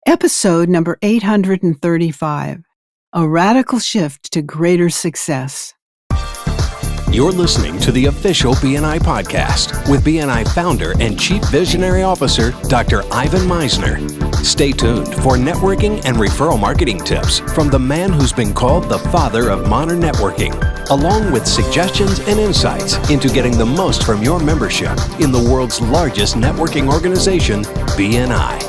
Episode number 835, A Radical Shift to Greater Success. You're listening to the official BNI podcast with BNI founder and Chief Visionary Officer, Dr. Ivan Misner. Stay tuned for networking and referral marketing tips from the man who's been called the father of modern networking, along with suggestions and insights into getting the most from your membership in the world's largest networking organization, BNI.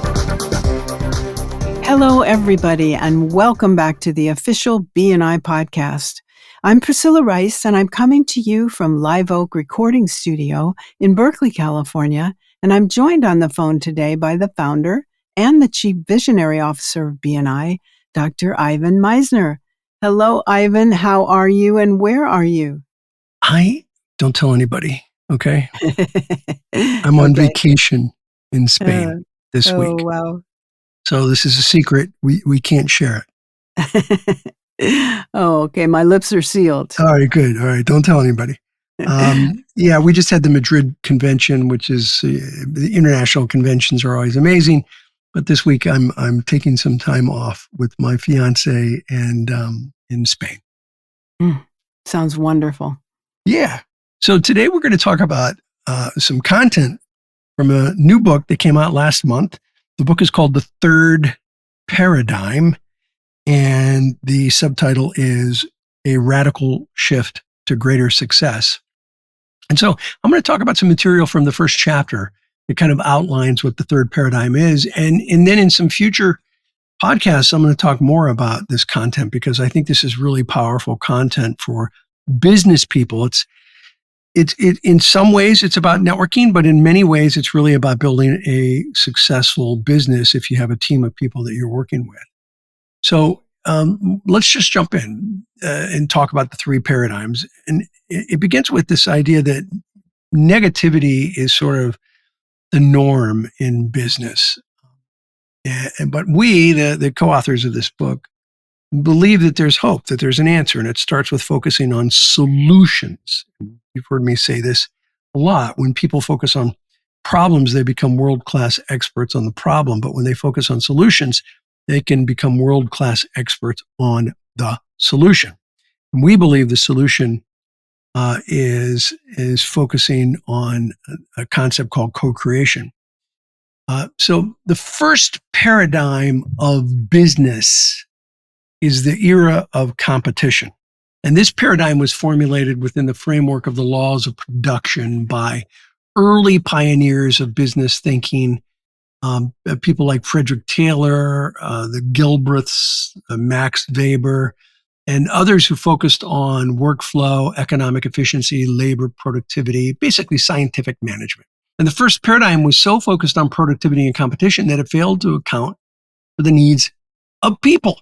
Hello, everybody, and welcome back to the official BNI podcast. I'm Priscilla Rice, and I'm coming to you from Live Oak Recording Studio in Berkeley, California, and I'm joined on the phone today by the founder and the Chief Visionary Officer of BNI, Dr. Ivan Misner. Hello, Ivan. How are you, and where are you? Don't tell anybody, okay? I'm on vacation in Spain this week. Oh, wow. So this is a secret. We can't share it. Oh, okay. My lips are sealed. All right, good. All right, don't tell anybody. Yeah, we just had the Madrid convention, which is the international conventions are always amazing. But this week I'm taking some time off with my fiance and in Spain. Sounds wonderful. Yeah. So today we're going to talk about some content from a new book that came out last month. The book is called The Third Paradigm, and the subtitle is A Radical Shift to Greater Success. And so I'm going to talk about some material from the first chapter that kind of outlines what the third paradigm is. And then in some future podcasts, I'm going to talk more about this content because I think this is really powerful content for business people. It's in some ways it's about networking, but in many ways it's really about building a successful business if you have a team of people that you're working with. So let's just jump in and talk about the three paradigms. And it begins with this idea that negativity is sort of the norm in business. But we, the co-authors of this book, believe that there's hope, that there's an answer, and it starts with focusing on solutions. You've heard me say this a lot. When people focus on problems, they become world-class experts on the problem. But when they focus on solutions, they can become world-class experts on the solution. And we believe the solution is focusing on a concept called co-creation. So the first paradigm of business is the era of competition. And this paradigm was formulated within the framework of the laws of production by early pioneers of business thinking, people like Frederick Taylor, the Gilbreths, Max Weber, and others who focused on workflow, economic efficiency, labor productivity, basically scientific management. And the first paradigm was so focused on productivity and competition that it failed to account for the needs of people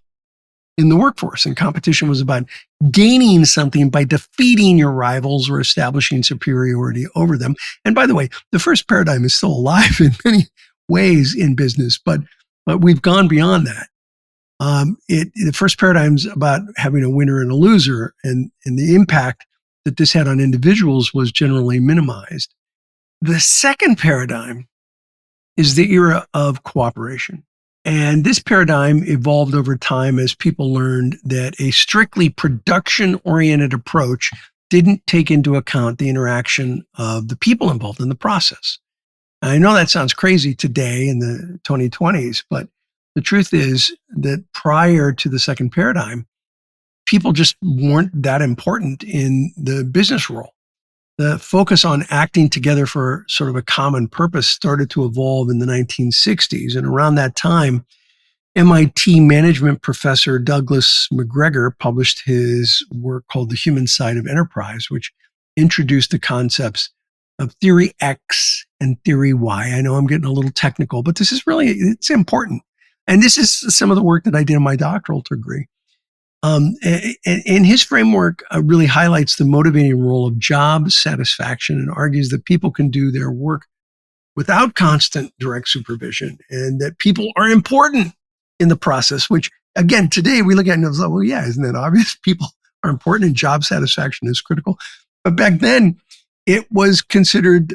in the workforce. And competition was about gaining something by defeating your rivals or establishing superiority over them. And by the way, the first paradigm is still alive in many ways in business, but we've gone beyond that. The first paradigm is about having a winner and a loser, and the impact that this had on individuals was generally minimized. The second paradigm is the era of cooperation. And this paradigm evolved over time as people learned that a strictly production-oriented approach didn't take into account the interaction of the people involved in the process. And I know that sounds crazy today in the 2020s, but the truth is that prior to the second paradigm, people just weren't that important in the business role. The focus on acting together for sort of a common purpose started to evolve in the 1960s. And around that time, MIT management professor Douglas McGregor published his work called The Human Side of Enterprise, which introduced the concepts of Theory X and Theory Y. I know I'm getting a little technical, but this is really, it's important. And this is some of the work that I did in my doctoral degree. And his framework really highlights the motivating role of job satisfaction and argues that people can do their work without constant direct supervision and that people are important in the process, which again, today we look at it and say, well, yeah, isn't that obvious? People are important and job satisfaction is critical. But back then it was considered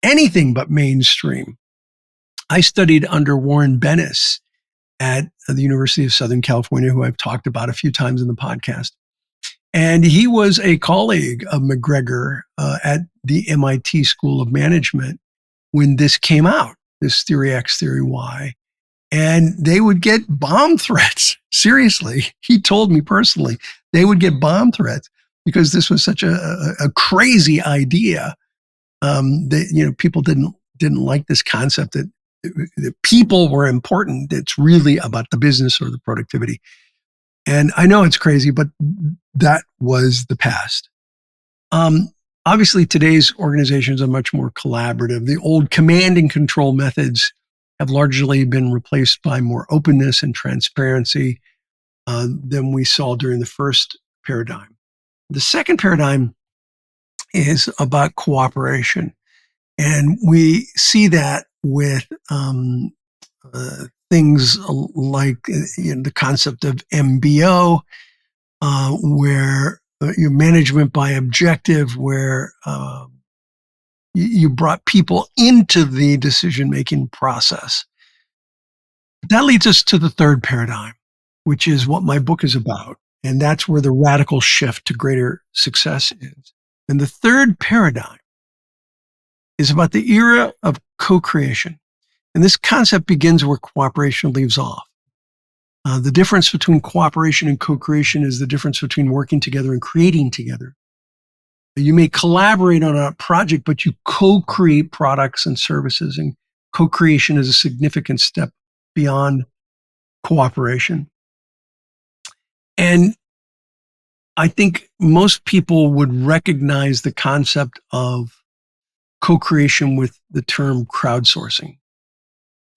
anything but mainstream. I studied under Warren Bennis at the University of Southern California, who I've talked about a few times in the podcast. And he was a colleague of McGregor at the MIT School of Management when this came out, this Theory X, Theory Y. And they would get bomb threats. Seriously, he told me personally, they would get bomb threats because this was such a crazy idea. That people didn't like this concept that people were important. It's really about the business or the productivity. And I know it's crazy, but that was the past. Obviously, today's organizations are much more collaborative. The old command and control methods have largely been replaced by more openness and transparency than we saw during the first paradigm. The second paradigm is about cooperation. And we see that with things like the concept of MBO, where your management by objective, where you brought people into the decision-making process. That leads us to the third paradigm, which is what my book is about. And that's where the radical shift to greater success is. And the third paradigm is about the era of co-creation. And this concept begins where cooperation leaves off. The difference between cooperation and co-creation is the difference between working together and creating together. You may collaborate on a project, but you co-create products and services, and co-creation is a significant step beyond cooperation. And I think most people would recognize the concept of co-creation with the term crowdsourcing.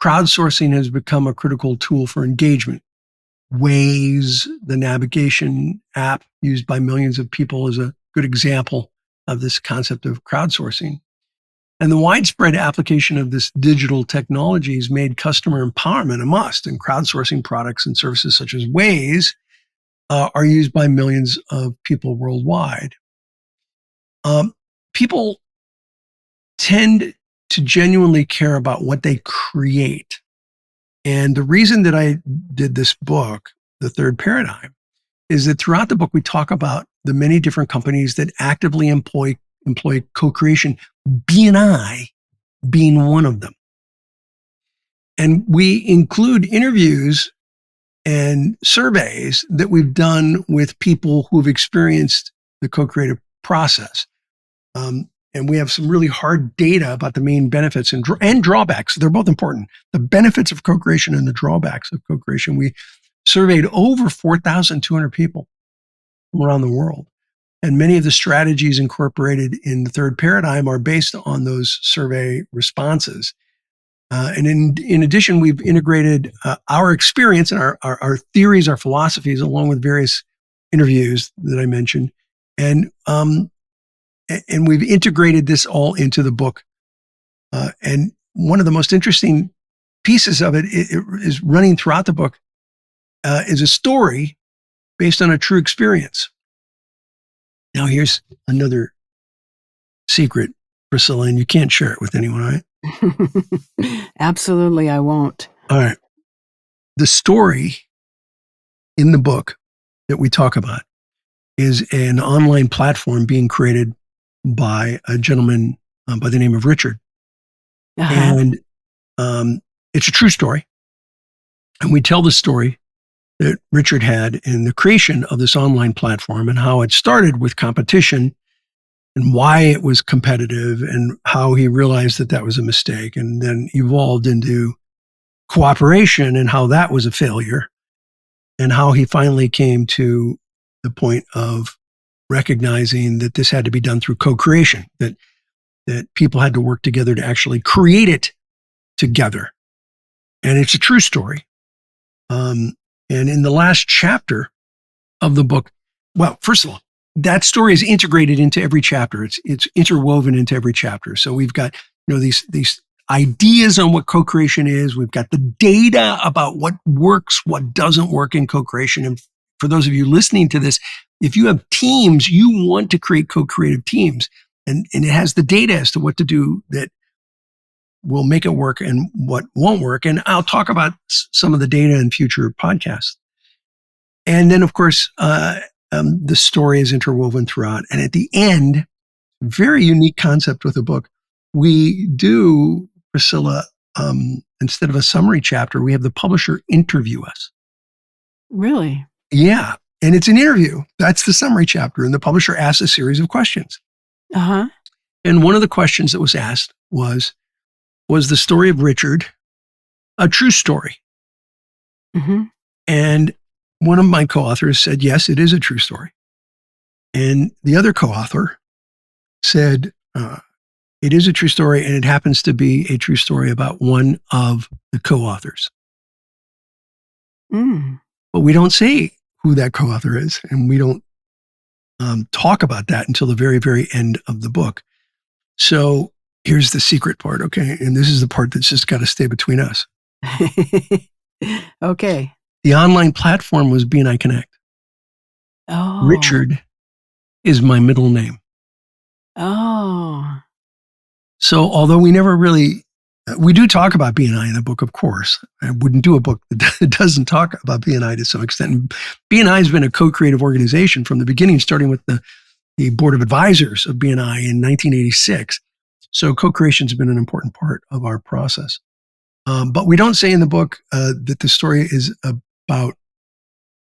Crowdsourcing has become a critical tool for engagement. Waze, the navigation app used by millions of people, is a good example of this concept of crowdsourcing. And the widespread application of this digital technology has made customer empowerment a must, and crowdsourcing products and services such as Waze are used by millions of people worldwide. People tend to genuinely care about what they create. And the reason that I did this book, The Third Paradigm, is that throughout the book, we talk about the many different companies that actively employ co-creation, B&I being one of them. And we include interviews and surveys that we've done with people who've experienced the co-creative process. And we have some really hard data about the main benefits and drawbacks. They're both important. The benefits of co-creation and the drawbacks of co-creation. We surveyed over 4,200 people from around the world. And many of the strategies incorporated in the third paradigm are based on those survey responses. And in addition, we've integrated our experience and our theories, our philosophies, along with various interviews that I mentioned. And we've integrated this all into the book. And one of the most interesting pieces of it is running throughout the book is a story based on a true experience. Now, here's another secret, Priscilla, and you can't share it with anyone, right? Absolutely, I won't. All right. The story in the book that we talk about is an online platform being created by a gentleman by the name of Richard. Uh-huh. And it's a true story. And we tell the story that Richard had in the creation of this online platform and how it started with competition and why it was competitive and how he realized that that was a mistake and then evolved into cooperation and how that was a failure and how he finally came to the point of recognizing that this had to be done through co-creation, that people had to work together to actually create it together. And it's a true story. And in the last chapter of the book, well, first of all, that story is integrated into every chapter. It's interwoven into every chapter. So we've got, these ideas on what co-creation is. We've got the data about what works, what doesn't work in co-creation. And for those of you listening to this, if you have teams, you want to create co-creative teams. And it has the data as to what to do that will make it work and what won't work. And I'll talk about some of the data in future podcasts. And then, of course, the story is interwoven throughout. And at the end, very unique concept with the book, we do, Priscilla, instead of a summary chapter, we have the publisher interview us. Really? Yeah. And it's an interview. That's the summary chapter. And the publisher asks a series of questions. Uh-huh. And one of the questions that was asked was the story of Richard a true story? Mm-hmm. And one of my co-authors said, yes, it is a true story. And the other co-author said, it is a true story, and it happens to be a true story about one of the co-authors. Mm. But we don't say who that co-author is, and we don't talk about that until the very, very end of the book. So here's the secret part, okay? And this is the part that's just got to stay between us. Okay. The online platform was BNI Connect. Oh. Richard is my middle name. Oh. So although we never really, we do talk about BNI in the book, of course. I wouldn't do a book that doesn't talk about BNI to some extent. And BNI has been a co-creative organization from the beginning, starting with the board of advisors of BNI in 1986. So co-creation has been an important part of our process. But we don't say in the book that the story is about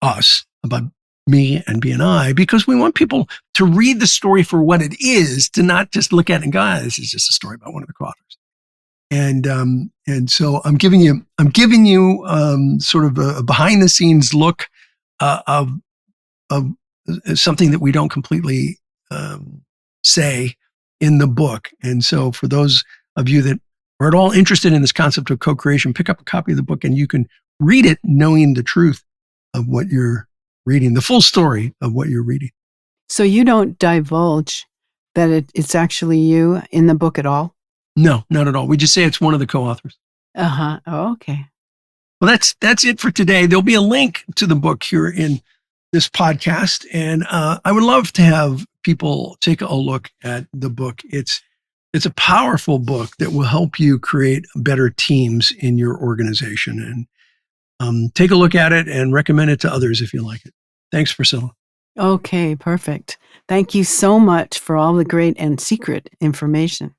us, about me and BNI, because we want people to read the story for what it is, to not just look at it and go, this is just a story about one of the co-authors. And so I'm giving you sort of a behind the scenes look of something that we don't completely say in the book. And so for those of you that are at all interested in this concept of co-creation, pick up a copy of the book and you can read it knowing the truth of what you're reading, the full story of what you're reading. So you don't divulge that it's actually you in the book at all? No, not at all. We just say it's one of the co-authors. Uh-huh. Oh, okay. Well, that's it for today. There'll be a link to the book here in this podcast. And I would love to have people take a look at the book. It's a powerful book that will help you create better teams in your organization. And take a look at it and recommend it to others if you like it. Thanks, Priscilla. Okay, perfect. Thank you so much for all the great and secret information.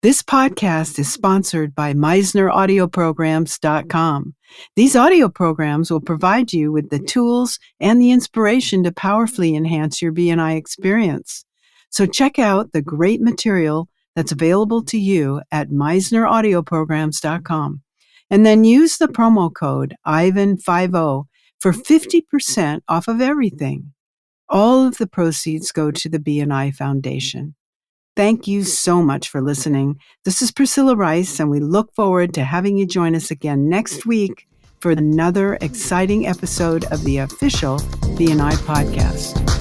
This podcast is sponsored by MeisnerAudioPrograms.com. These audio programs will provide you with the tools and the inspiration to powerfully enhance your BNI experience. So check out the great material that's available to you at MeisnerAudioPrograms.com. And then use the promo code IVAN50 for 50% off of everything. All of the proceeds go to the BNI Foundation. Thank you so much for listening. This is Priscilla Rice, and we look forward to having you join us again next week for another exciting episode of the official BNI podcast.